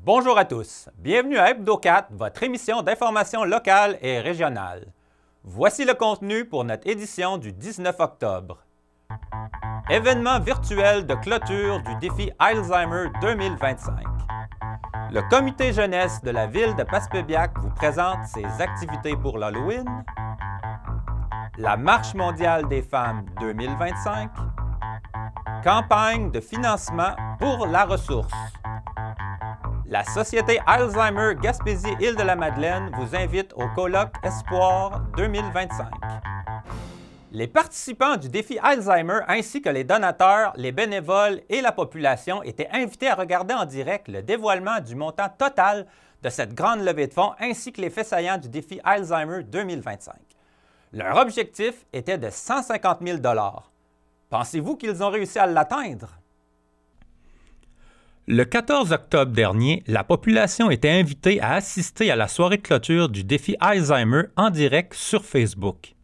Bonjour à tous, bienvenue à Hebdo4, votre émission d'information locale et régionale. Voici le contenu pour notre édition du 19 octobre. Événement virtuel de clôture du défi Alzheimer 2025. Le comité jeunesse de la ville de Passepébiac vous présente ses activités pour l'Halloween. La Marche mondiale des femmes 2025. Campagne de financement pour la ressource. La Société Alzheimer Gaspésie-Île-de-la-Madeleine vous invite au colloque Espoir 2025. Les participants du défi Alzheimer ainsi que les donateurs, les bénévoles et la population étaient invités à regarder en direct le dévoilement du montant total de cette grande levée de fonds ainsi que les faits saillants du défi Alzheimer 2025. Leur objectif était de 150 000 $. Pensez-vous qu'ils ont réussi à l'atteindre? Le 14 octobre dernier, la population était invitée à assister à la soirée de clôture du défi Alzheimer en direct sur Facebook.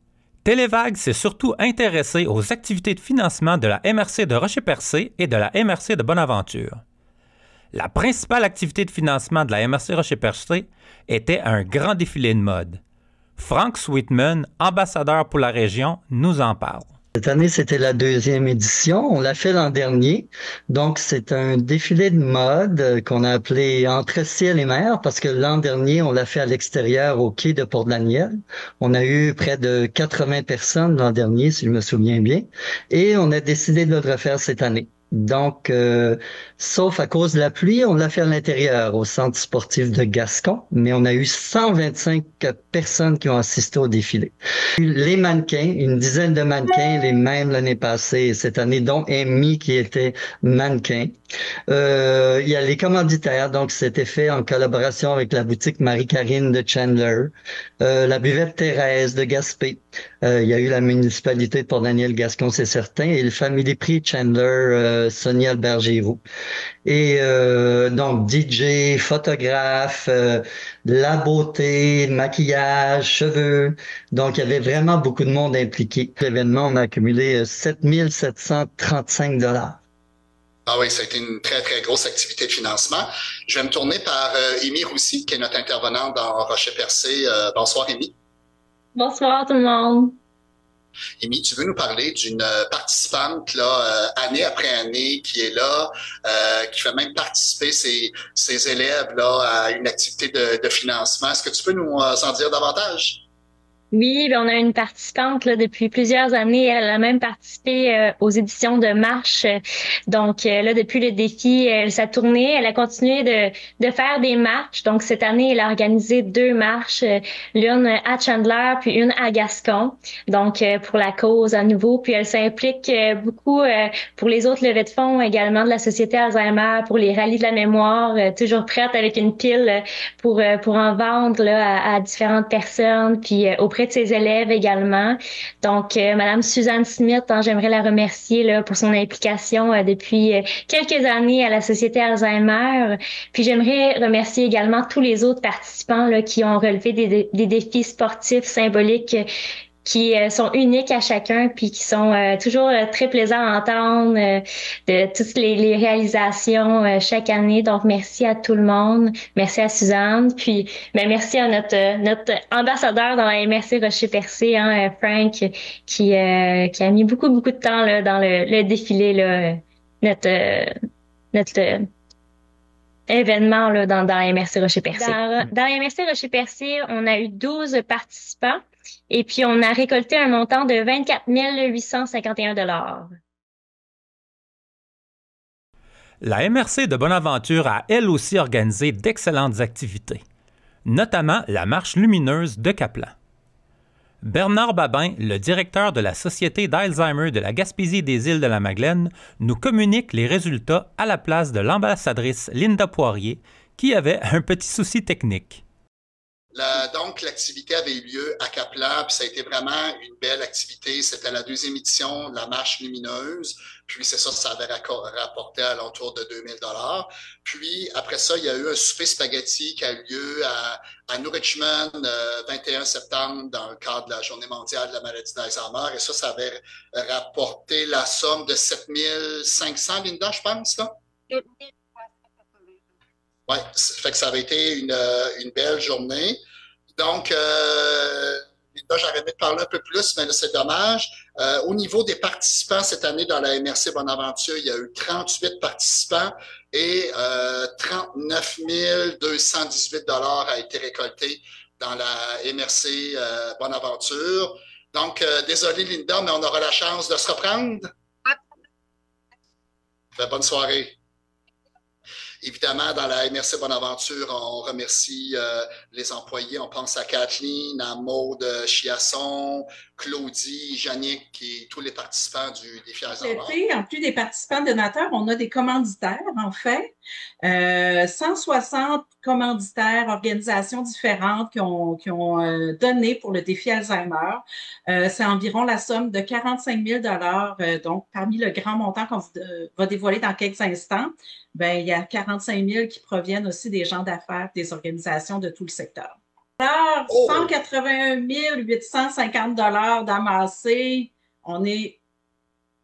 Télévague s'est surtout intéressé aux activités de financement de la MRC de Rocher-Percé et de la MRC de Bonaventure. La principale activité de financement de la MRC Rocher-Percé était un grand défilé de mode. Frank Sweetman, ambassadeur pour la région, nous en parle. Cette année, c'était la deuxième édition. On l'a fait l'an dernier. Donc, c'est un défilé de mode qu'on a appelé Entre ciel et mer parce que l'an dernier, on l'a fait à l'extérieur au quai de Port-Daniel. On a eu près de 80 personnes l'an dernier, si je me souviens bien. Et on a décidé de le refaire cette année. Donc, sauf à cause de la pluie, on l'a fait à l'intérieur, au centre sportif de Gascon, mais on a eu 125 personnes qui ont assisté au défilé. Les mannequins, une dizaine de mannequins, les mêmes l'année passée et cette année, dont Amy qui était mannequin. Il y a les commanditaires, donc c'était fait en collaboration avec la boutique Marie-Karine de Chandler, la buvette Thérèse de Gaspé. Il y a eu la municipalité de Port-Daniel-Gascon, c'est certain, et le Family Prix Chandler, Sonia Albert-Giroux. Et donc DJ, photographe, la beauté, maquillage, cheveux. Donc il y avait vraiment beaucoup de monde impliqué. L'événement, on a accumulé 7 735 $. Ah oui, ça a été une très, très grosse activité de financement. Je vais me tourner par Amy Roussy, qui est notre intervenante dans Rocher-Percé. Bonsoir, Amy. Bonsoir tout le monde. Amy, tu veux nous parler d'une participante là, année après année qui est là, qui fait même participer ses élèves là, à une activité de financement. Est-ce que tu peux nous en dire davantage? Oui, on a une participante là, depuis plusieurs années. Elle a même participé aux éditions de Marche. Donc là, depuis le défi, sa tournée, elle a continué de faire des marches. Donc cette année, elle a organisé 2 marches, l'une à Chandler puis une à Gascon. Donc pour la cause à nouveau. Puis elle s'implique beaucoup pour les autres levées de fonds également de la Société Alzheimer, pour les rallyes de la mémoire, toujours prête avec une pile pour en vendre là, à différentes personnes. Puis auprès de ses élèves également. Donc, Madame Suzanne Smith, j'aimerais la remercier là, pour son implication depuis quelques années à la Société Alzheimer. Puis j'aimerais remercier également tous les autres participants là, qui ont relevé des défis sportifs symboliques qui sont uniques à chacun, puis qui sont toujours très plaisants à entendre de toutes les réalisations chaque année. Donc, merci à tout le monde. Merci à Suzanne. Puis, merci à notre ambassadeur dans la MRC Rocher-Percé, Frank, qui a mis beaucoup de temps là, dans le défilé, là, notre événement là, dans la MRC Rocher-Percé. Dans la MRC Rocher-Percé, on a eu 12 participants. Et puis, on a récolté un montant de 24 851 $. La MRC de Bonaventure a elle aussi organisé d'excellentes activités, notamment la marche lumineuse de Caplan. Bernard Babin, le directeur de la Société d'Alzheimer de la Gaspésie des Îles-de-la-Madeleine, nous communique les résultats à la place de l'ambassadrice Linda Poirier, qui avait un petit souci technique. Donc, l'activité avait eu lieu à Caplan, puis ça a été vraiment une belle activité. C'était la 2e édition de la marche lumineuse. Puis c'est ça avait rapporté à l'entour de 2 000 $. Puis après ça, il y a eu un souper spaghetti qui a eu lieu à New Richmond, 21 septembre, dans le cadre de la Journée mondiale de la maladie d'Alzheimer. Et ça avait rapporté la somme de 7 500, Linda, je pense, là? Ouais, fait que ça avait été une belle journée. Donc, là, j'aurais aimé te parler un peu plus, mais là, c'est dommage. Au niveau des participants, cette année, dans la MRC Bonaventure, il y a eu 38 participants et 39 218 $ a été récolté dans la MRC Bonaventure. Donc, désolé, Linda, mais on aura la chance de se reprendre. Bonne soirée. Évidemment, dans la MRC Bonaventure, on remercie les employés. On pense à Kathleen, à Maude Chiasson, Claudie, Yannick et tous les participants du défi Alzheimer. En plus des participants donateurs, on a des commanditaires, en fait. 160 commanditaires, organisations différentes qui ont donné pour le défi Alzheimer. C'est environ la somme de 45 000 $. Donc, parmi le grand montant qu'on va dévoiler dans quelques instants, ben, il y a 45 000 qui proviennent aussi des gens d'affaires, des organisations de tout le secteur. Alors, 181 850 $ d'amassés. On est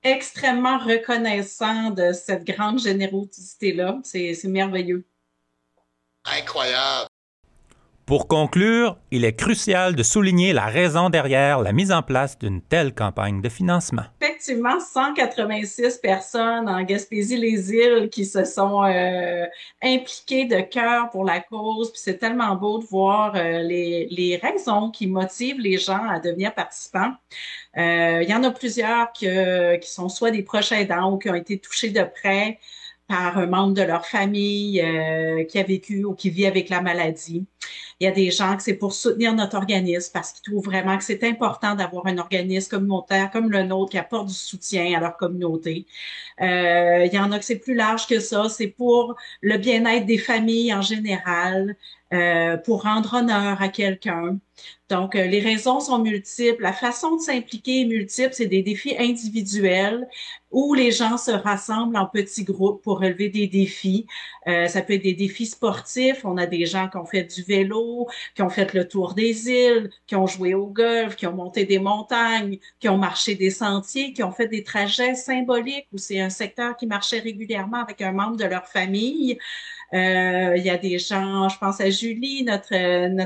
extrêmement reconnaissant de cette grande générosité-là. C'est merveilleux. Incroyable. Pour conclure, il est crucial de souligner la raison derrière la mise en place d'une telle campagne de financement. Effectivement, 186 personnes en Gaspésie-les-Îles qui se sont impliquées de cœur pour la cause. Puis c'est tellement beau de voir les raisons qui motivent les gens à devenir participants. Il y en a plusieurs qui sont soit des proches aidants ou qui ont été touchés de près par un membre de leur famille qui a vécu ou qui vit avec la maladie. Il y a des gens que c'est pour soutenir notre organisme parce qu'ils trouvent vraiment que c'est important d'avoir un organisme communautaire comme le nôtre qui apporte du soutien à leur communauté. Il y en a que c'est plus large que ça. C'est pour le bien-être des familles en général, pour rendre honneur à quelqu'un. Donc, les raisons sont multiples. La façon de s'impliquer est multiple. C'est des défis individuels où les gens se rassemblent en petits groupes pour relever des défis. Ça peut être des défis sportifs. On a des gens qui ont fait du vélo, qui ont fait le tour des îles, qui ont joué au golf, qui ont monté des montagnes, qui ont marché des sentiers, qui ont fait des trajets symboliques où c'est un secteur qui marchait régulièrement avec un membre de leur famille. Il y a des gens, je pense à Julie, notre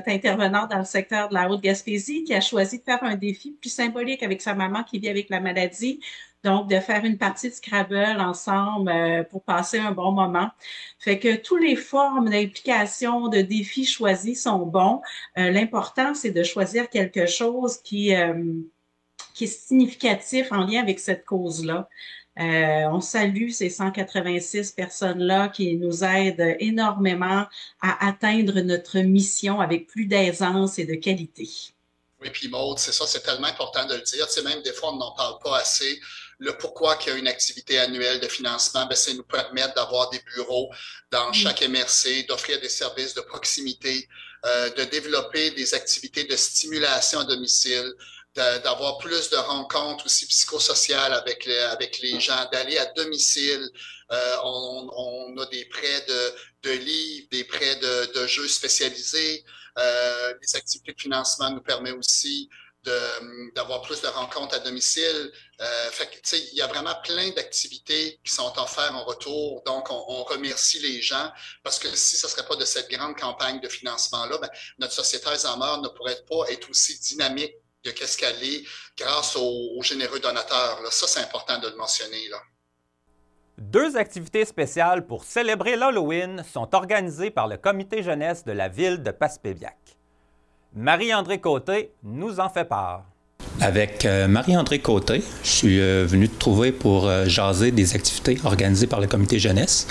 intervenante dans le secteur de la Haute-Gaspésie, qui a choisi de faire un défi plus symbolique avec sa maman qui vit avec la maladie. Donc, de faire une partie de Scrabble ensemble pour passer un bon moment. Fait que toutes les formes d'implication, de défis choisis sont bons. L'important, c'est de choisir quelque chose qui est significatif en lien avec cette cause-là. On salue ces 186 personnes-là qui nous aident énormément à atteindre notre mission avec plus d'aisance et de qualité. Oui, puis Maude, c'est ça, c'est tellement important de le dire. Tu sais, même des fois, on n'en parle pas assez. Le pourquoi qu'il y a une activité annuelle de financement, ben, c'est nous permettre d'avoir des bureaux dans chaque MRC, d'offrir des services de proximité, de développer des activités de stimulation à domicile, d'avoir plus de rencontres aussi psychosociales avec les gens, d'aller à domicile. On a des prêts de livres, des prêts de jeux spécialisés. Les activités de financement nous permettent aussi d'avoir plus de rencontres à domicile. Fait que, tu sais, il y a vraiment plein d'activités qui sont offertes en retour. Donc, on remercie les gens parce que si ce ne serait pas de cette grande campagne de financement-là, ben, notre société Alzheimer ne pourrait pas être aussi dynamique de qu'est-ce qu'elle est grâce aux généreux donateurs. Là. Ça, c'est important de le mentionner. Là. 2 activités spéciales pour célébrer l'Halloween sont organisées par le comité jeunesse de la ville de Passepébiac. Marie-André Côté nous en fait part. Avec Marie-André Côté, je suis venu te trouver pour jaser des activités organisées par le comité jeunesse.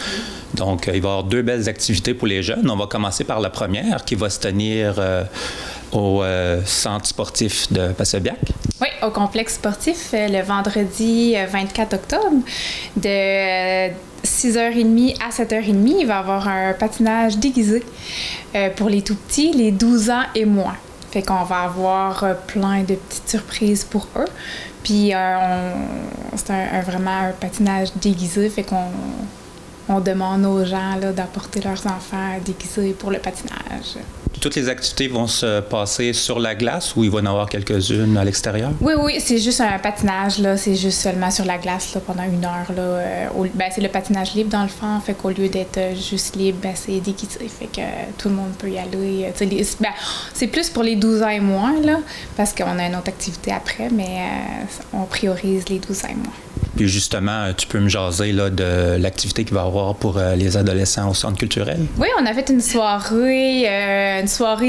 Donc, il va y avoir 2 belles activités pour les jeunes. On va commencer par la première qui va se tenir au centre sportif de Passepébiac. Oui, au complexe sportif, le vendredi 24 octobre, de 6h30 à 7h30, il va y avoir un patinage déguisé pour les tout-petits, les 12 ans et moins. Fait qu'on va avoir plein de petites surprises pour eux. Puis c'est vraiment un patinage déguisé, fait qu'on demande aux gens là, d'apporter leurs enfants déguisés pour le patinage. Toutes les activités vont se passer sur la glace ou il va y en avoir quelques-unes à l'extérieur? Oui, c'est juste un patinage, là. C'est juste seulement sur la glace là, pendant 1 heure. Là. C'est le patinage libre dans le fond. Fait qu'au lieu d'être juste libre, c'est déguisé. Fait que tout le monde peut y aller. C'est plus pour les 12 ans et moins, là, parce qu'on a une autre activité après, mais on priorise les 12 ans et moins. Puis justement, tu peux me jaser là, de l'activité qu'il va y avoir pour les adolescents au centre culturel? Oui, on a fait une soirée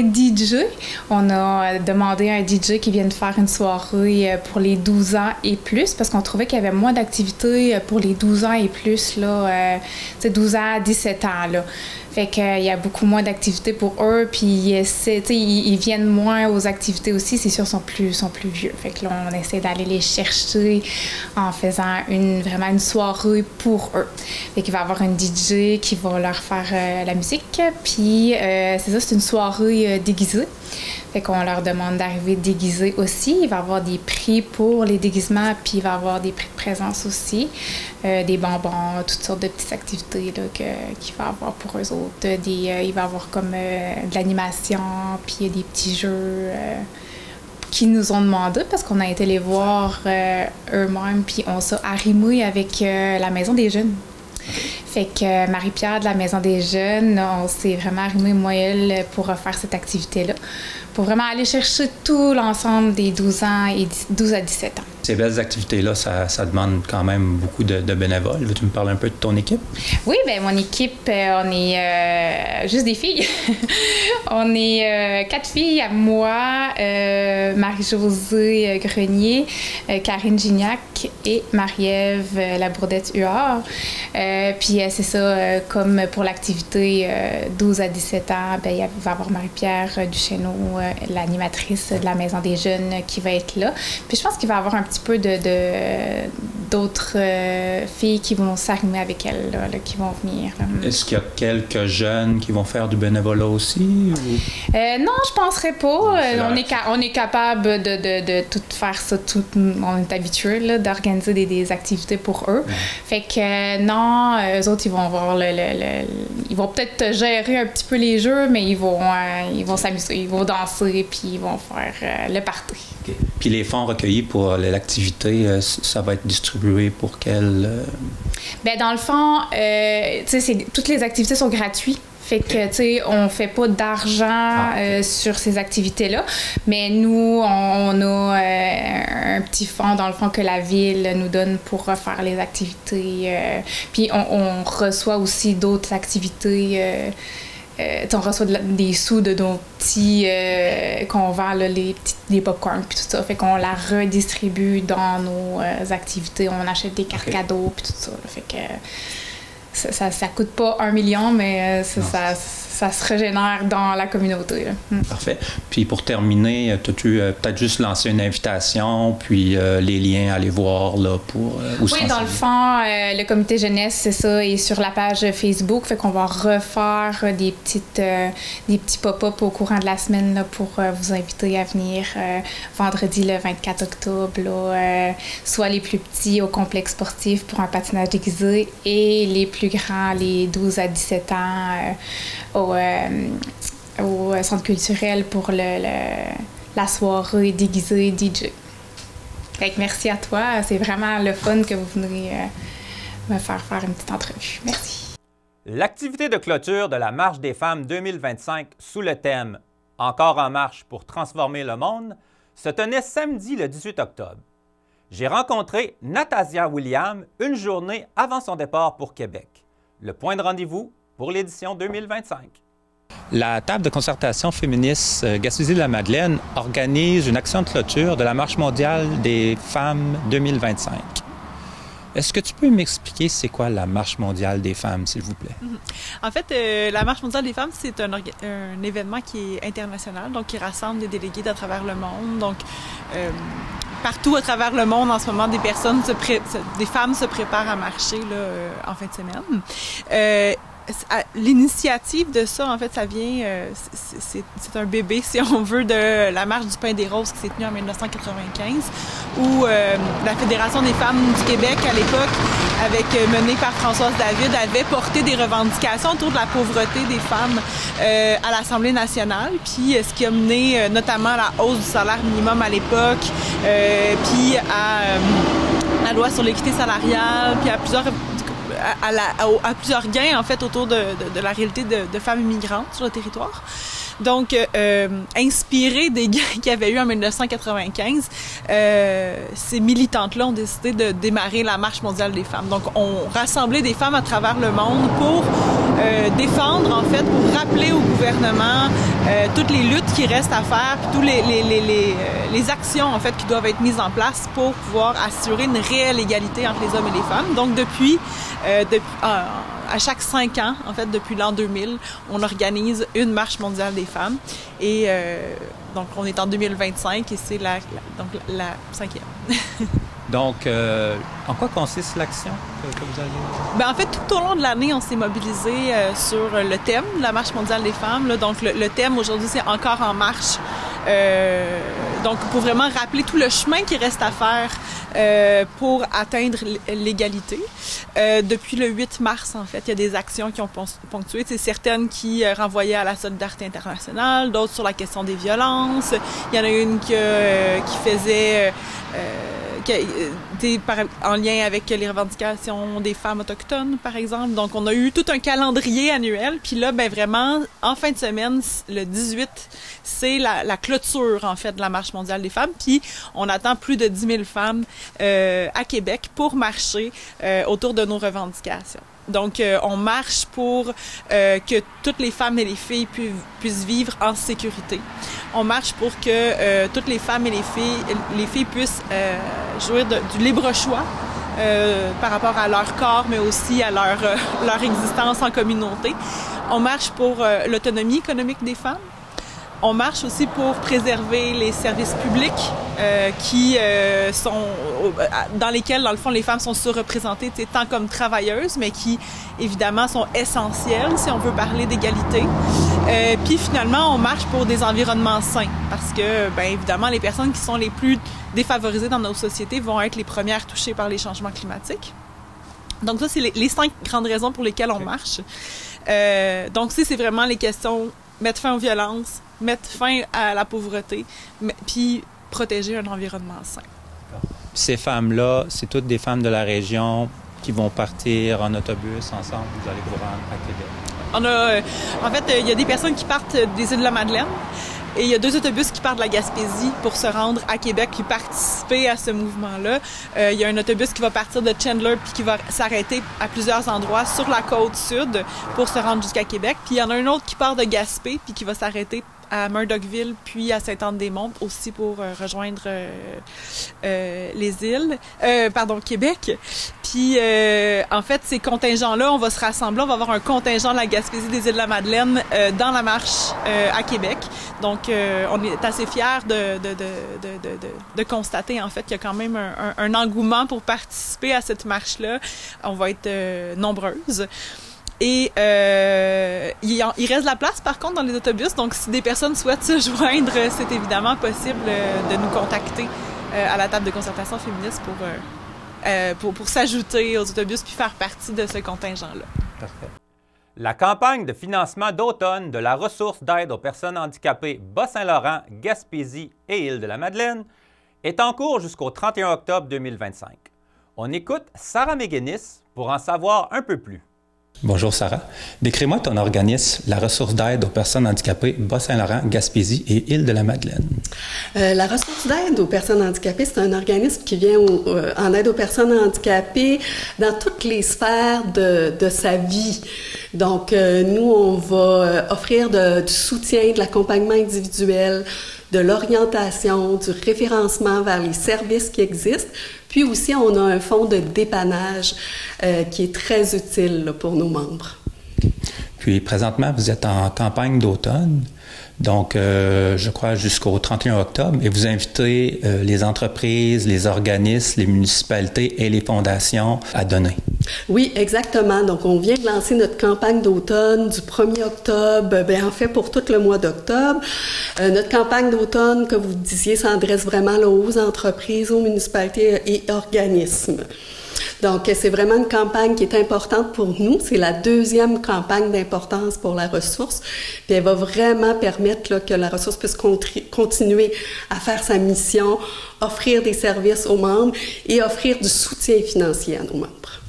DJ. On a demandé à un DJ qui vienne faire une soirée pour les 12 ans et plus, parce qu'on trouvait qu'il y avait moins d'activités pour les 12 ans et plus, là, 12 ans à 17 ans. Là. Fait qu'il y a beaucoup moins d'activités pour eux, puis ils viennent moins aux activités aussi, c'est sûr, sont plus vieux. Fait que là, on essaie d'aller les chercher en faisant vraiment une soirée pour eux. Fait qu'il va y avoir un DJ qui va leur faire la musique, puis c'est ça, c'est une soirée déguisée. Fait qu'on leur demande d'arriver déguisés aussi. Il va y avoir des prix pour les déguisements, puis il va y avoir des prix de présence aussi. Des bonbons, toutes sortes de petites activités là, qu'il va y avoir pour eux autres. Il va y avoir comme de l'animation, puis il y a des petits jeux qu'ils nous ont demandé parce qu'on a été les voir eux-mêmes, puis on s'est arrimé avec la Maison des Jeunes. Fait que Marie-Pierre de la Maison des Jeunes, on s'est vraiment arrimé, moi et elle, pour faire cette activité-là, pour vraiment aller chercher tout l'ensemble des 12 ans et 12 à 17 ans. Ces belles activités-là, ça demande quand même beaucoup de bénévoles. Veux-tu me parler un peu de ton équipe? Oui, bien, mon équipe, on est juste des filles. On est 4 filles, moi, Marie-Josée Grenier, Karine Gignac et Marie-Ève Labourdette-Huard. Puis c'est ça, comme pour l'activité 12 à 17 ans, bien, il va y avoir Marie-Pierre Duchesneau, l'animatrice de la Maison des Jeunes, qui va être là. Puis je pense qu'il va y avoir un petit peu d'autres filles qui vont s'arrimer avec elle, là, qui vont venir. Est-ce qu'il y a quelques jeunes qui vont faire du bénévolat aussi? Ou? Non, je penserais pas. On est capable de tout faire ça. On est habitué là, d'organiser des activités pour eux. Ouais. Fait que non, eux autres, ils vont avoir ils vont peut-être gérer un petit peu les jeux, mais ils vont s'amuser, ils vont danser, puis ils vont faire le party. Okay. Puis les fonds recueillis pour l'activité, ça va être distribué pour quel? Bien, dans le fond, tu sais, toutes les activités sont gratuites. Fait que, tu sais, on fait pas d'argent sur ces activités-là, mais nous, on a un petit fonds, dans le fond, que la Ville nous donne pour refaire les activités. Puis on reçoit aussi d'autres activités. On reçoit des sous de nos petits qu'on vend, là, les popcorn puis tout ça. Fait qu'on la redistribue dans nos activités. On achète des cartes cadeaux puis tout ça. Là. Fait que ça coûte pas 1 million, mais ça se régénère dans la communauté. Parfait. Puis pour terminer, as-tu peut-être juste lancé une invitation, puis les liens à aller voir là, pour oui, dans le fond, le comité jeunesse, c'est ça, est sur la page Facebook. Fait qu'on va refaire des petits pop-up au courant de la semaine là, pour vous inviter à venir vendredi le 24 octobre. Là, soit les plus petits au complexe sportif pour un patinage déguisé et les plus grands, les 12 à 17 ans, au centre culturel pour la soirée déguisée DJ. Fait que merci à toi. C'est vraiment le fun que vous venez me faire une petite entrevue. Merci. L'activité de clôture de la Marche des femmes 2025 sous le thème « Encore en marche pour transformer le monde » se tenait samedi le 18 octobre. J'ai rencontré Natasia Williams une journée avant son départ pour Québec. Le point de rendez-vous pour l'édition 2025. La table de concertation féministe Gaspésie-de-la-Madeleine organise une action de clôture de la Marche mondiale des femmes 2025. Est-ce que tu peux m'expliquer c'est quoi la Marche mondiale des femmes, s'il vous plaît? En fait, la Marche mondiale des femmes, c'est un événement qui est international, donc qui rassemble des délégués d'à travers le monde. Donc, partout à travers le monde, en ce moment, des femmes se préparent à marcher là, en fin de semaine. l'initiative de ça, en fait, ça vient, c'est un bébé, si on veut, de la marche du pain des roses qui s'est tenue en 1995, où la Fédération des femmes du Québec, à l'époque, menée par Françoise David, avait porté des revendications autour de la pauvreté des femmes à l'Assemblée nationale, puis ce qui a mené notamment à la hausse du salaire minimum à l'époque, puis à la loi sur l'équité salariale, puis à plusieurs gains, en fait, autour de la réalité de femmes immigrantes sur le territoire. Donc, inspiré des gains qu'il y avait eu en 1995, ces militantes-là ont décidé de démarrer la Marche mondiale des femmes. Donc, on rassemblait des femmes à travers le monde pour défendre, en fait, pour rappeler au gouvernement toutes les luttes qui restent à faire, puis toutes les actions, en fait, qui doivent être mises en place pour pouvoir assurer une réelle égalité entre les hommes et les femmes. Donc, à chaque 5 ans, en fait, depuis l'an 2000, on organise une marche mondiale des femmes. Et donc, on est en 2025 et c'est la 5e. Donc, en quoi consiste l'action que vous avez? Bien, en fait, tout au long de l'année, on s'est mobilisé sur le thème de la Marche mondiale des femmes. Là. Donc, le thème aujourd'hui, c'est « Encore en marche ». Donc, pour vraiment rappeler tout le chemin qui reste à faire pour atteindre l'égalité. Depuis le 8 mars, en fait, il y a des actions qui ont ponctué. C'est certaines qui renvoyaient à la solidarité internationale, d'autres sur la question des violences. Il y en a une qui faisait... en lien avec les revendications des femmes autochtones, par exemple. Donc, on a eu tout un calendrier annuel. Puis là, ben vraiment, en fin de semaine, le 18, c'est la clôture, en fait, de la Marche mondiale des femmes. Puis, on attend plus de 10 000 femmes à Québec pour marcher autour de nos revendications. Donc, on marche pour que toutes les femmes et les filles puissent vivre en sécurité. On marche pour que toutes les femmes et les filles puissent jouir du libre choix par rapport à leur corps, mais aussi à leur existence en communauté. On marche pour l'autonomie économique des femmes. On marche aussi pour préserver les services publics dans lesquels, dans le fond, les femmes sont surreprésentées tant comme travailleuses, mais qui, évidemment, sont essentielles si on veut parler d'égalité. Puis, finalement, on marche pour des environnements sains parce que, bien évidemment, les personnes qui sont les plus défavorisées dans nos sociétés vont être les premières touchées par les changements climatiques. Donc, ça, c'est les 5 grandes raisons pour lesquelles on marche. Donc, c'est vraiment les questions mettre fin aux violences, mettre fin à la pauvreté, puis protéger un environnement sain. Ces femmes-là, c'est toutes des femmes de la région qui vont partir en autobus ensemble, vous allez vous rendre à Québec? En fait, il y a des personnes qui partent des îles de la Madeleine et il y a 2 autobus qui partent de la Gaspésie pour se rendre à Québec puis participer à ce mouvement-là. Il y a un autobus qui va partir de Chandler puis qui va s'arrêter à plusieurs endroits sur la côte sud pour se rendre jusqu'à Québec. Puis il y en a un autre qui part de Gaspé puis qui va s'arrêter à Murdochville, puis à Sainte-Anne-des-Monts, aussi pour rejoindre les îles, Québec. Puis, en fait, ces contingents-là, on va se rassembler, on va avoir un contingent de la Gaspésie des îles de la Madeleine dans la marche à Québec. Donc, on est assez fiers de constater, en fait, qu'il y a quand même un engouement pour participer à cette marche-là. On va être nombreuses. Et il reste de la place, par contre, dans les autobus. Donc, si des personnes souhaitent se joindre, c'est évidemment possible de nous contacter à la table de concertation féministe pour s'ajouter aux autobus puis faire partie de ce contingent-là. Parfait. La campagne de financement d'automne de la ressource d'aide aux personnes handicapées Bas-Saint-Laurent, Gaspésie et Île-de-la-Madeleine est en cours jusqu'au 31 octobre 2025. On écoute Sarah Méguénis pour en savoir un peu plus. Bonjour Sarah. Décris-moi ton organisme, la ressource d'aide aux personnes handicapées Bas-Saint-Laurent, Gaspésie et Île-de-la-Madeleine. La ressource d'aide aux personnes handicapées, c'est un organisme qui vient en aide aux personnes handicapées dans toutes les sphères de sa vie. Donc, nous, on va offrir du soutien, de l'accompagnement individuel, de l'orientation, du référencement vers les services qui existent. Puis aussi, on a un fonds de dépannage qui est très utile là, pour nos membres. Puis, présentement, vous êtes en campagne d'automne, donc je crois jusqu'au 31 octobre, et vous invitez les entreprises, les organismes, les municipalités et les fondations à donner. Oui, exactement. Donc, on vient de lancer notre campagne d'automne du 1er octobre, en fait, pour tout le mois d'octobre. Notre campagne d'automne, comme vous disiez, s'adresse vraiment là, aux entreprises, aux municipalités et organismes. Donc, c'est vraiment une campagne qui est importante pour nous. C'est la deuxième campagne d'importance pour la ressource. Puis elle va vraiment permettre là, que la ressource puisse continuer à faire sa mission, offrir des services aux membres et offrir du soutien financier à nos membres.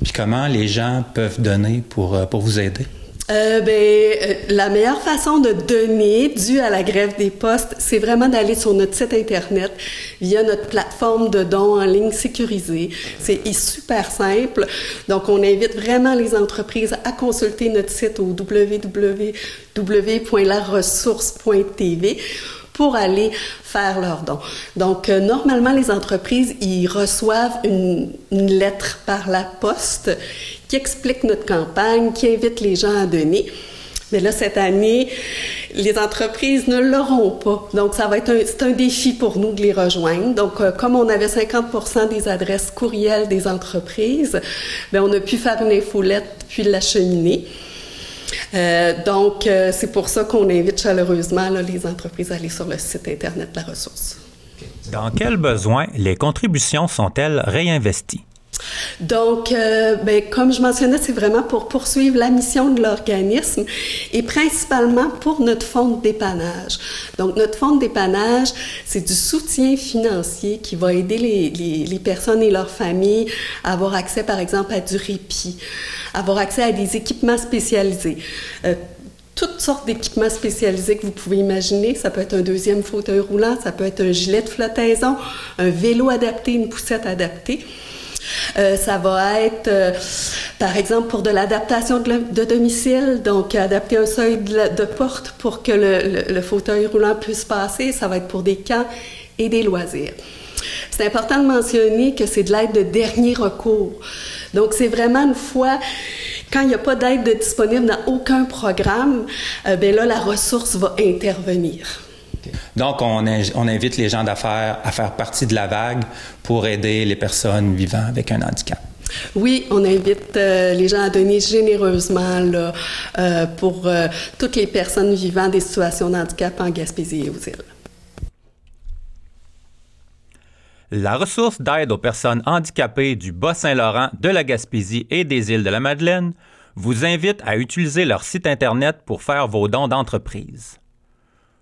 Puis comment les gens peuvent donner pour vous aider? La meilleure façon de donner, dû à la grève des postes, c'est vraiment d'aller sur notre site Internet via notre plateforme de dons en ligne sécurisée. C'est super simple. Donc, on invite vraiment les entreprises à consulter notre site au www.laressource.tv pour aller faire leurs dons. Donc, normalement, les entreprises, ils reçoivent une lettre par la poste qui explique notre campagne, qui invite les gens à donner. Mais là, cette année, les entreprises ne l'auront pas. Donc, c'est un défi pour nous de les rejoindre. Donc, comme on avait 50% des adresses courriels des entreprises, on a pu faire une infolette puis l'acheminer. Donc, c'est pour ça qu'on invite chaleureusement là, les entreprises à aller sur le site Internet de la ressource. Dans quels besoins les contributions sont-elles réinvesties? Donc, comme je mentionnais, c'est vraiment pour poursuivre la mission de l'organisme et principalement pour notre fonds de dépannage. Donc, notre fonds de dépannage, c'est du soutien financier qui va aider les personnes et leurs familles à avoir accès, par exemple, à du répit, avoir accès à des équipements spécialisés. Toutes sortes d'équipements spécialisés que vous pouvez imaginer. Ça peut être un deuxième fauteuil roulant, ça peut être un gilet de flottaison, un vélo adapté, une poussette adaptée. Ça va être, par exemple, pour de l'adaptation de domicile, donc adapter un seuil de porte pour que le fauteuil roulant puisse passer. Ça va être pour des camps et des loisirs. C'est important de mentionner que c'est de l'aide de dernier recours. Donc, c'est vraiment une fois, quand il n'y a pas d'aide disponible dans aucun programme, là, la ressource va intervenir. Donc, on invite les gens d'affaires à faire partie de la vague pour aider les personnes vivant avec un handicap. Oui, on invite les gens à donner généreusement là, pour toutes les personnes vivant des situations de handicap en Gaspésie et aux îles. La ressource d'aide aux personnes handicapées du Bas-Saint-Laurent, de la Gaspésie et des îles de la Madeleine vous invite à utiliser leur site Internet pour faire vos dons d'entreprise.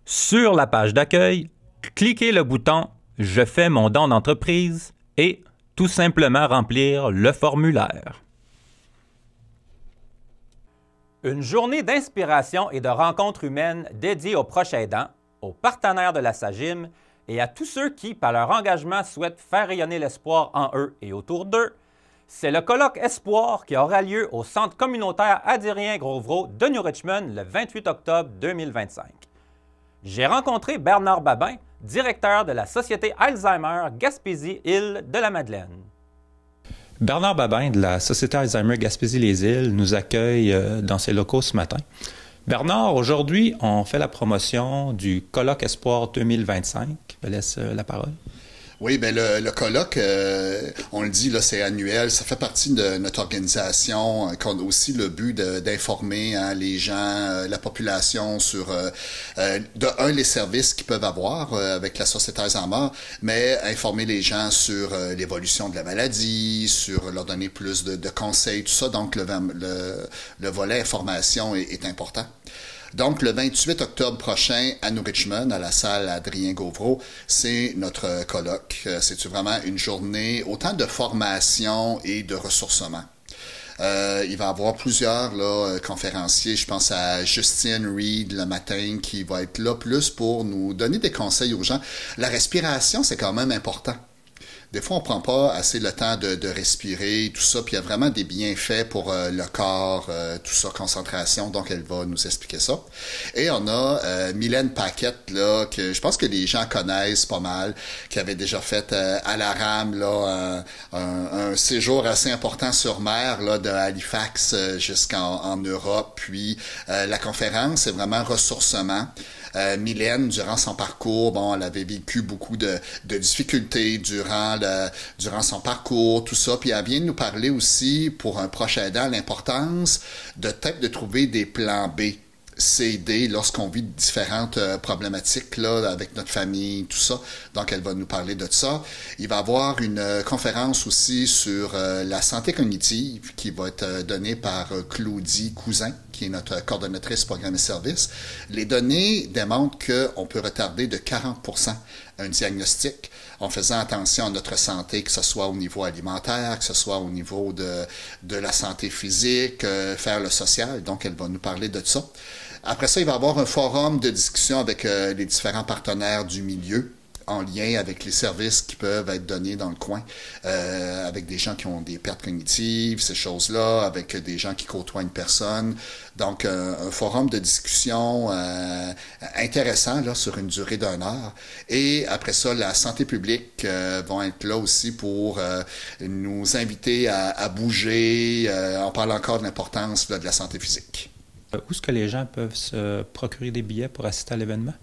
Sur la page d'accueil, cliquez le bouton « Je fais mon don d'entreprise » et tout simplement remplir le formulaire. Une journée d'inspiration et de rencontres humaines dédiée aux proches aidants, aux partenaires de la SAGIM et à tous ceux qui, par leur engagement, souhaitent faire rayonner l'espoir en eux et autour d'eux. C'est le colloque Espoir qui aura lieu au Centre communautaire Adrien-Gauvreau de New Richmond le 28 octobre 2025. J'ai rencontré Bernard Babin, directeur de la Société Alzheimer Gaspésie-Îles de la Madeleine. Bernard Babin de la Société Alzheimer Gaspésie-les-Îles nous accueille dans ses locaux ce matin. Bernard, aujourd'hui, on fait la promotion du colloque Espoir 2025. Je laisse la parole. Oui, le colloque, on le dit, là, c'est annuel. Ça fait partie de notre organisation, qu'on a aussi le but d'informer les gens, la population sur, les services qu'ils peuvent avoir avec la Société Alzheimer, mais informer les gens sur l'évolution de la maladie, sur leur donner plus de conseils, tout ça. Donc, le volet information est important. Donc, le 28 octobre prochain, à New Richmond, à la salle Adrien-Gauvreau, c'est notre colloque. C'est vraiment une journée autant de formation et de ressourcement. Il va y avoir plusieurs conférenciers. Je pense à Justine Reed le matin qui va être là plus pour nous donner des conseils aux gens. La respiration, c'est quand même important. Des fois, on prend pas assez le temps de respirer, tout ça, puis il y a vraiment des bienfaits pour le corps, tout ça, concentration, donc elle va nous expliquer ça. Et on a Mylène Paquette, là, que je pense que les gens connaissent pas mal, qui avait déjà fait à la rame, là, un séjour assez important sur mer, là, de Halifax jusqu'en Europe, puis la conférence, c'est vraiment ressourcement. Mylène, durant son parcours, bon, elle avait vécu beaucoup de difficultés durant son parcours, tout ça. Puis elle vient de nous parler aussi, pour un proche aidant, l'importance de peut-être de trouver des plans B. C&D lorsqu'on vit différentes problématiques là, avec notre famille, tout ça. Donc, elle va nous parler de ça. Il va y avoir une conférence aussi sur la santé cognitive qui va être donnée par Claudie Cousin, qui est notre coordonnatrice programme et services. Les données démontrent qu'on peut retarder de 40% un diagnostic en faisant attention à notre santé, que ce soit au niveau alimentaire, que ce soit au niveau de la santé physique, faire le social. Donc, elle va nous parler de ça. Après ça, il va y avoir un forum de discussion avec les différents partenaires du milieu en lien avec les services qui peuvent être donnés dans le coin, avec des gens qui ont des pertes cognitives, ces choses-là, avec des gens qui côtoient une personne. Donc, un forum de discussion intéressant là, sur une durée d'1 heure. Et après ça, la santé publique vont être là aussi pour nous inviter à bouger. On parle encore de l'importance de la santé physique. Où est-ce que les gens peuvent se procurer des billets pour assister à l'événement?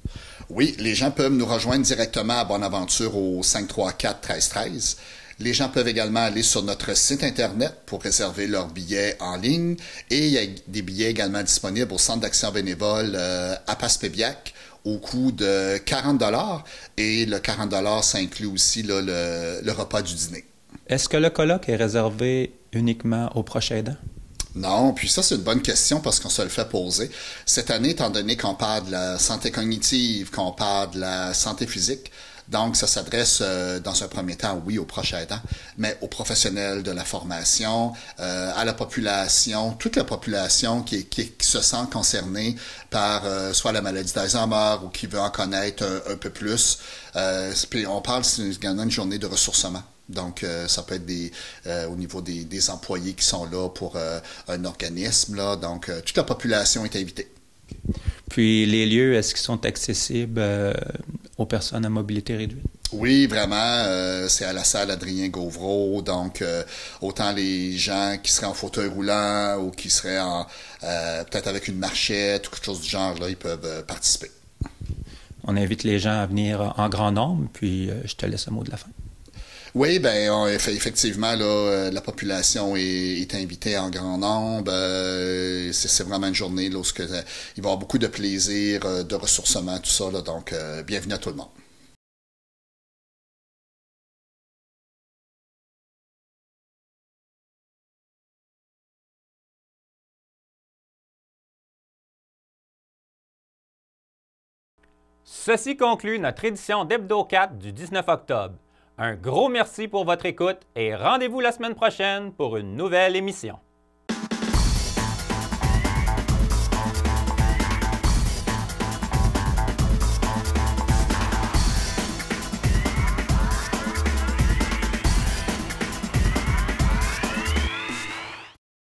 Oui, les gens peuvent nous rejoindre directement à Bonaventure au 534-1313. Les gens peuvent également aller sur notre site Internet pour réserver leurs billets en ligne. Et il y a des billets également disponibles au Centre d'action bénévole à Passepébiac au coût de 40 $. Et le 40 $, ça inclut aussi là, le repas du dîner. Est-ce que le colloque est réservé uniquement aux proches aidants? Non, puis ça, c'est une bonne question parce qu'on se le fait poser. Cette année, étant donné qu'on parle de la santé cognitive, qu'on parle de la santé physique, donc ça s'adresse dans un premier temps, oui, aux proches aidants, mais aux professionnels de la formation, à la population, toute la population qui se sent concernée par soit la maladie d'Alzheimer ou qui veut en connaître un peu plus. Puis on parle, c'est également une journée de ressourcement. Donc, ça peut être au niveau des employés qui sont là pour un organisme. Là. Donc, toute la population est invitée. Puis, les lieux, est-ce qu'ils sont accessibles aux personnes à mobilité réduite? Oui, vraiment. C'est à la salle Adrien Gauvreau. Donc, autant les gens qui seraient en fauteuil roulant ou qui seraient peut-être avec une marchette ou quelque chose du genre, là, ils peuvent participer. On invite les gens à venir en grand nombre, puis je te laisse le mot de la fin. Oui, ben effectivement, là, la population est invitée en grand nombre. C'est vraiment une journée là, où il va y avoir beaucoup de plaisir, de ressourcement, tout ça. Là, donc, bienvenue à tout le monde. Ceci conclut notre édition d'Hebdo4 du 19 octobre. Un gros merci pour votre écoute et rendez-vous la semaine prochaine pour une nouvelle émission.